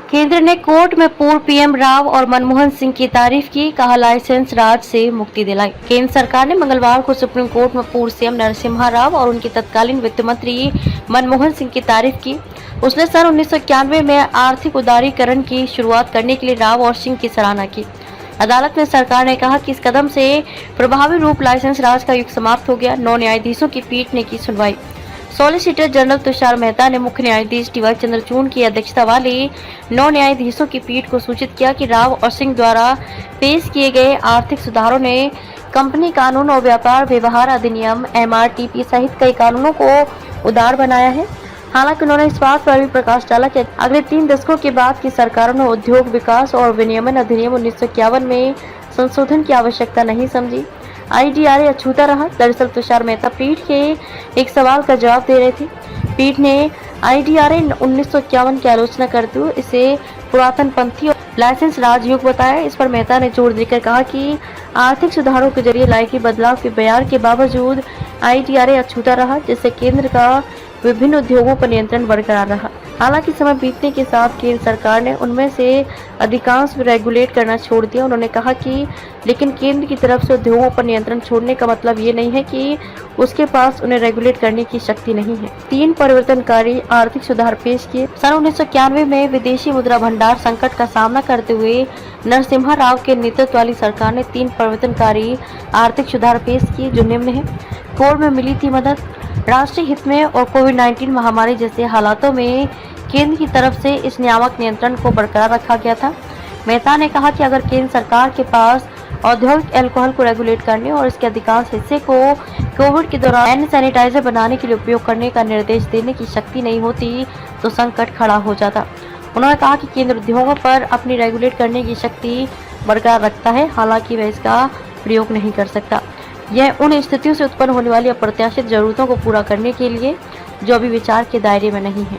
केंद्र ने कोर्ट में पूर्व पीएम राव और मनमोहन सिंह की तारीफ की, कहा लाइसेंस राज से मुक्ति दिलाई। केंद्र सरकार ने मंगलवार को सुप्रीम कोर्ट में पूर्व सीएम नरसिम्हा राव और उनके तत्कालीन वित्त मंत्री मनमोहन सिंह की तारीफ की। उसने सन 1991 में आर्थिक उदारीकरण की शुरुआत करने के लिए राव और सिंह की सराहना की। अदालत में सरकार ने कहा कि इस कदम से प्रभावी रूप लाइसेंस राज का युग समाप्त हो गया। 9 न्यायाधीशों की पीठ ने की सुनवाई। सॉलिसिटर जनरल तुषार मेहता ने मुख्य न्यायाधीश डी.वाई. चंद्रचूड़ की अध्यक्षता वाली 9 न्यायाधीशों की पीठ को सूचित किया कि राव और सिंह द्वारा पेश किए गए आर्थिक सुधारों ने कंपनी कानून और व्यापार व्यवहार अधिनियम MRTP सहित कई कानूनों को उदार बनाया है। हालांकि उन्होंने इस बात पर भी प्रकाश डाला कि अगले 3 दशकों के बाद की सरकारों ने उद्योग विकास और विनियमन अधिनियम 1951 में संशोधन की आवश्यकता नहीं समझी। IDRA अछूता रहा। दरअसल तुषार मेहता पीठ के एक सवाल का जवाब दे रहे थे। पीठ ने IDRA 1951 की आलोचना करते हुए इसे पुरातन पंथी और लाइसेंस राज युग बताया। इस पर मेहता ने जोर देकर कहा कि आर्थिक सुधारों के जरिए लाए गए बदलाव के बयान के बावजूद IDRA अछूता रहा, जिससे केंद्र का विभिन्न उद्योगों पर नियंत्रण बरकरार रहा। हालांकि समय बीतने के साथ केंद्र सरकार ने उनमें से अधिकांश रेगुलेट करना छोड़ दिया। उन्होंने कहा कि लेकिन केंद्र की तरफ से उद्योगों पर नियंत्रण छोड़ने का मतलब ये नहीं है कि उसके पास उन्हें रेगुलेट करने की शक्ति नहीं है। 3 परिवर्तनकारी आर्थिक सुधार पेश किए। सन 1991 में विदेशी मुद्रा भंडार संकट का सामना करते हुए नरसिम्हा राव के नेतृत्व वाली सरकार ने 3 परिवर्तनकारी आर्थिक सुधार पेश किए, जो निम्न है। कोर्ट में मिली थी मदद। राष्ट्रीय हित में और कोविड-19 महामारी जैसे हालातों में केंद्र की तरफ से इस नियामक नियंत्रण को बरकरार रखा गया था। मेहता ने कहा कि अगर केंद्र सरकार के पास औद्योगिक अल्कोहल को रेगुलेट करने और इसके अधिकांश हिस्से को कोविड के दौरान हैंड सैनिटाइजर बनाने के लिए उपयोग करने का निर्देश देने की शक्ति नहीं होती तो संकट खड़ा हो जाता। उन्होंने कहा कि केंद्र उद्योगों पर अपनी रेगुलेट करने की शक्ति बरकरार रखता है, हालांकि वह इसका प्रयोग नहीं कर सकता। यह उन स्थितियों से उत्पन्न होने वाली अप्रत्याशित जरूरतों को पूरा करने के लिए जो अभी विचार के दायरे में नहीं है।